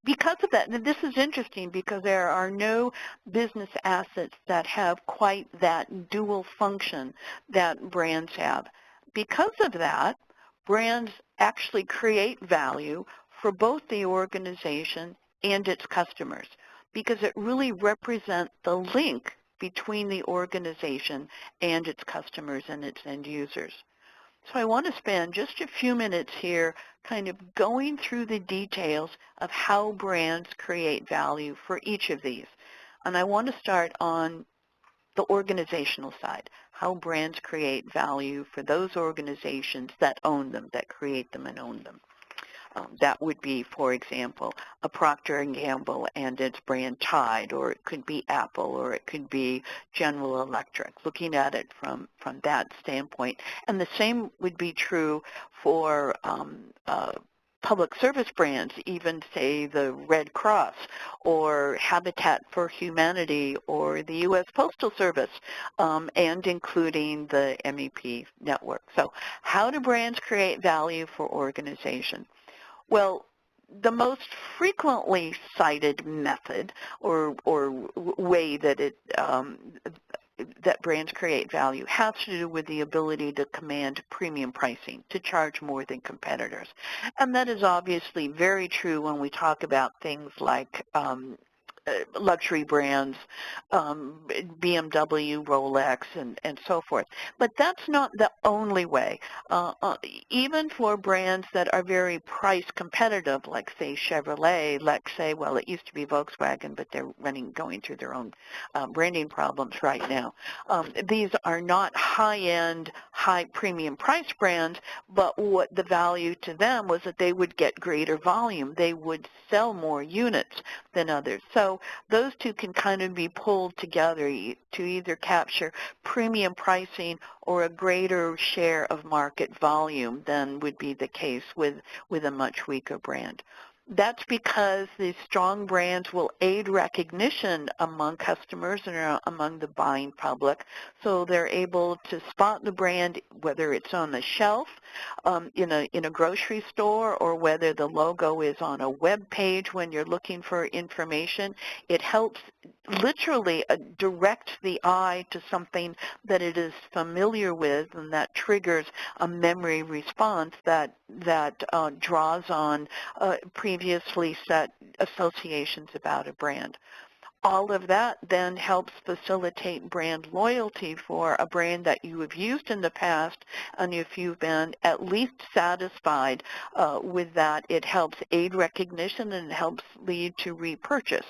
Because of that, and this is interesting because there are no business assets that have quite that dual function that brands have. Because of that, brands actually create value for both the organization and its customers because it really represents the link between the organization and its customers and its end users. So I want to spend just a few minutes here kind of going through the details of how brands create value for each of these. And I want to start on the organizational side, how brands create value for those organizations that own them, that create them and own them. That would be, for example, a Procter & Gamble and its brand Tide, or it could be Apple, or it could be General Electric, looking at it from that standpoint. And the same would be true for public service brands, even say the Red Cross or Habitat for Humanity or the U.S. Postal Service, and including the MEP network. So how do brands create value for organizations? Well, the most frequently cited method or way that that brands create value has to do with the ability to command premium pricing, to charge more than competitors. And that is obviously very true when we talk about things like luxury brands, BMW, Rolex, and so forth. But that's not the only way. Even for brands that are very price competitive, like say Chevrolet, let's say, well, it used to be Volkswagen, but they're going through their own branding problems right now. These are not high-end, high premium price brands, but what the value to them was that they would get greater volume. They would sell more units than others. So those two can kind of be pulled together to either capture premium pricing or a greater share of market volume than would be the case with a much weaker brand. That's because these strong brands will aid recognition among customers and among the buying public. So they're able to spot the brand, whether it's on the shelf in a grocery store or whether the logo is on a web page when you're looking for information. It helps literally direct the eye to something that it is familiar with, and that triggers a memory response that draws on previously set associations about a brand. All of that then helps facilitate brand loyalty for a brand that you have used in the past, and if you've been at least satisfied with that, it helps aid recognition and it helps lead to repurchase.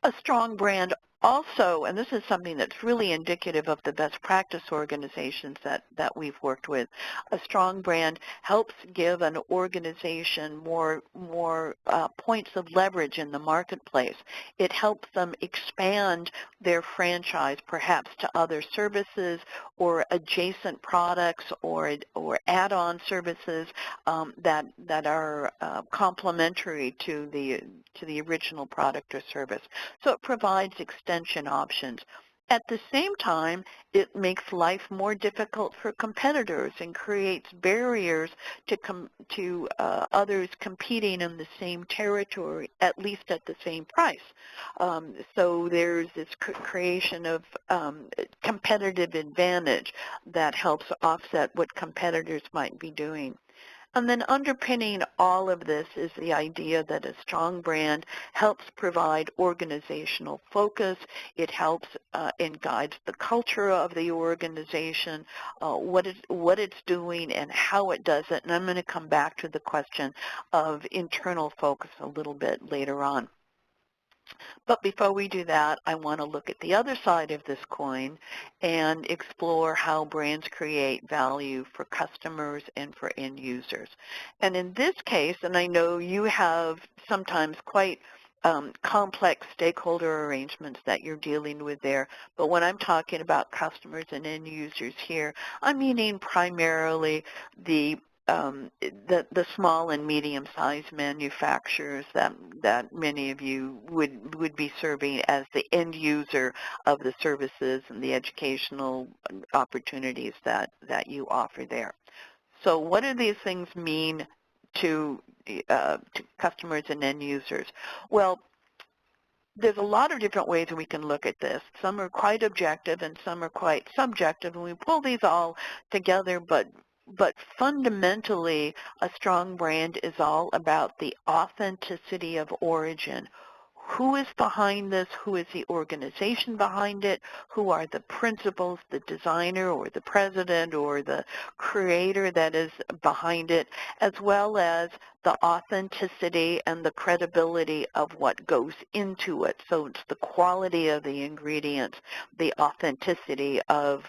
A strong brand also, and this is something that's really indicative of the best practice organizations that we've worked with, a strong brand helps give an organization more points of leverage in the marketplace. It helps them expand their franchise perhaps to other services or adjacent products or add-on services that are complementary to the original product or service. So it provides extension options. At the same time, it makes life more difficult for competitors and creates barriers to others competing in the same territory, at least at the same price. So there's this creation of competitive advantage that helps offset what competitors might be doing. And then underpinning all of this is the idea that a strong brand helps provide organizational focus. It helps and guides the culture of the organization, what it's doing and how it does it. And I'm going to come back to the question of internal focus a little bit later on. But before we do that, I want to look at the other side of this coin and explore how brands create value for customers and for end users. And in this case, and I know you have sometimes quite complex stakeholder arrangements that you're dealing with there, but when I'm talking about customers and end users here, I'm meaning primarily the small and medium-sized manufacturers that many of you would be serving as the end user of the services and the educational opportunities that you offer there. So what do these things mean to customers and end users? Well, there's a lot of different ways we can look at this. Some are quite objective and some are quite subjective, and we pull these all together, but fundamentally, a strong brand is all about the authenticity of origin. Who is behind this? Who is the organization behind it? Who are the principals, the designer or the president or the creator that is behind it, as well as the authenticity and the credibility of what goes into it. So it's the quality of the ingredients, the authenticity of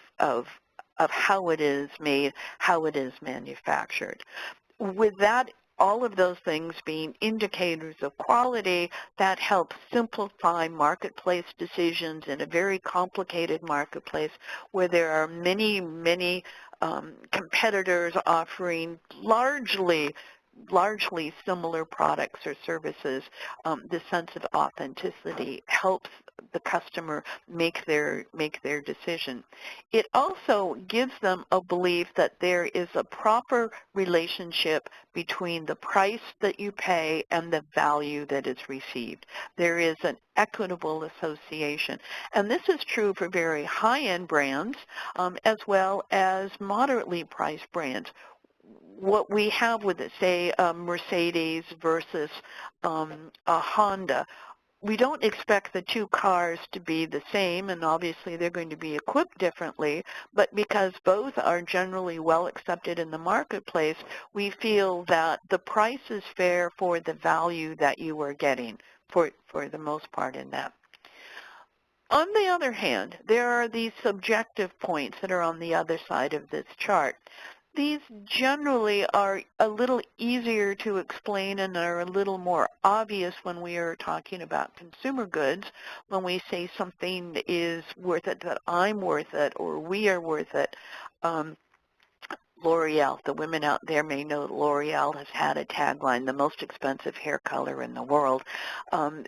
how it is made, how it is manufactured. With that, all of those things being indicators of quality, that helps simplify marketplace decisions in a very complicated marketplace where there are many, many competitors offering largely similar products or services. The sense of authenticity helps the customer make their decision. It also gives them a belief that there is a proper relationship between the price that you pay and the value that is received. There is an equitable association. And this is true for very high-end brands as well as moderately priced brands. What we have with it, say, Mercedes versus a Honda, we don't expect the two cars to be the same, and obviously they're going to be equipped differently, but because both are generally well accepted in the marketplace, we feel that the price is fair for the value that you are getting for the most part in that. On the other hand, there are these subjective points that are on the other side of this chart. These generally are a little easier to explain and are a little more obvious when we are talking about consumer goods, when we say something is worth it, that I'm worth it, or we are worth it. L'Oreal, the women out there may know L'Oreal has had a tagline, the most expensive hair color in the world, and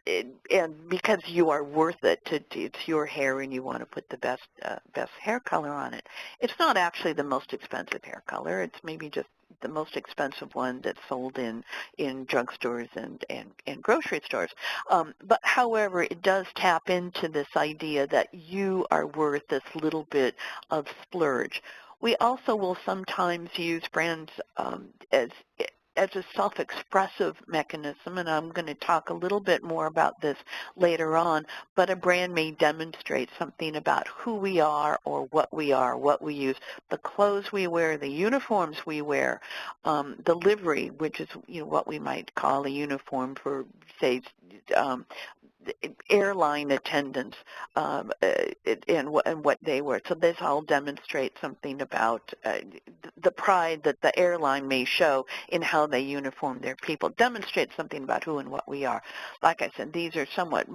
because you are worth it, it's your hair and you want to put the best hair color on it. It's not actually the most expensive hair color, it's maybe just the most expensive one that's sold in drugstores and grocery stores. But however, it does tap into this idea that you are worth this little bit of splurge. We also will sometimes use brands as a self-expressive mechanism, and I'm going to talk a little bit more about this later on, but a brand may demonstrate something about who we are or what we are, what we use, the clothes we wear, the uniforms we wear, the livery, which is what we might call a uniform for, say, airline attendants and what they were. So this all demonstrates something about the pride that the airline may show in how they uniform their people, demonstrates something about who and what we are. Like I said, these are somewhat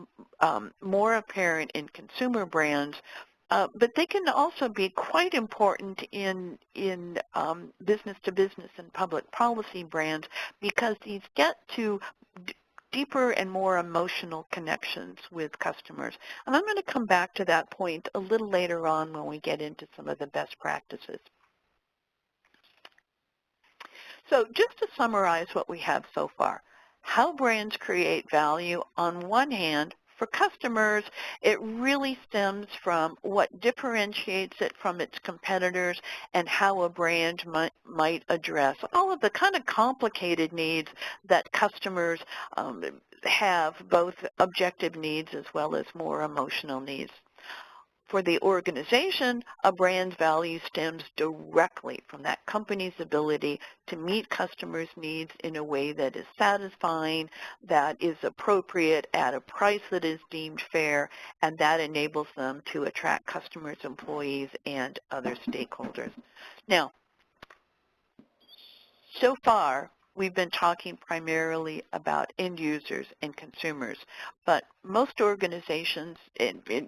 more apparent in consumer brands, but they can also be quite important in business-to-business and public policy brands because these get to deeper and more emotional connections with customers. And I'm going to come back to that point a little later on when we get into some of the best practices. So just to summarize what we have so far, how brands create value on one hand. For customers, it really stems from what differentiates it from its competitors and how a brand might address all of the kind of complicated needs that customers have, both objective needs as well as more emotional needs. For the organization, a brand's value stems directly from that company's ability to meet customers' needs in a way that is satisfying, that is appropriate at a price that is deemed fair, and that enables them to attract customers, employees, and other stakeholders. Now, so far, we've been talking primarily about end users and consumers, but most organizations,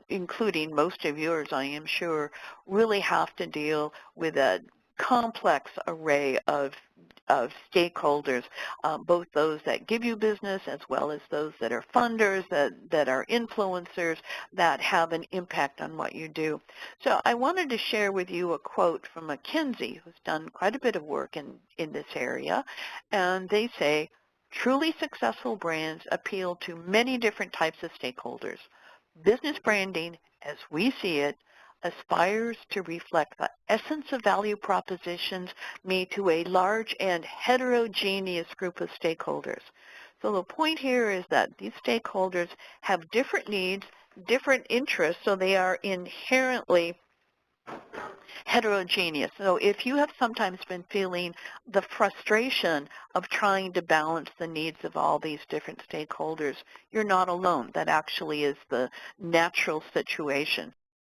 including most of yours, I am sure, really have to deal with a complex array of stakeholders, both those that give you business as well as those that are funders, that are influencers, that have an impact on what you do. So I wanted to share with you a quote from McKinsey, who's done quite a bit of work in this area, and they say, truly successful brands appeal to many different types of stakeholders. Business branding, as we see it, aspires to reflect the essence of value propositions made to a large and heterogeneous group of stakeholders. So the point here is that these stakeholders have different needs, different interests, so they are inherently heterogeneous. So if you have sometimes been feeling the frustration of trying to balance the needs of all these different stakeholders, you're not alone. That actually is the natural situation.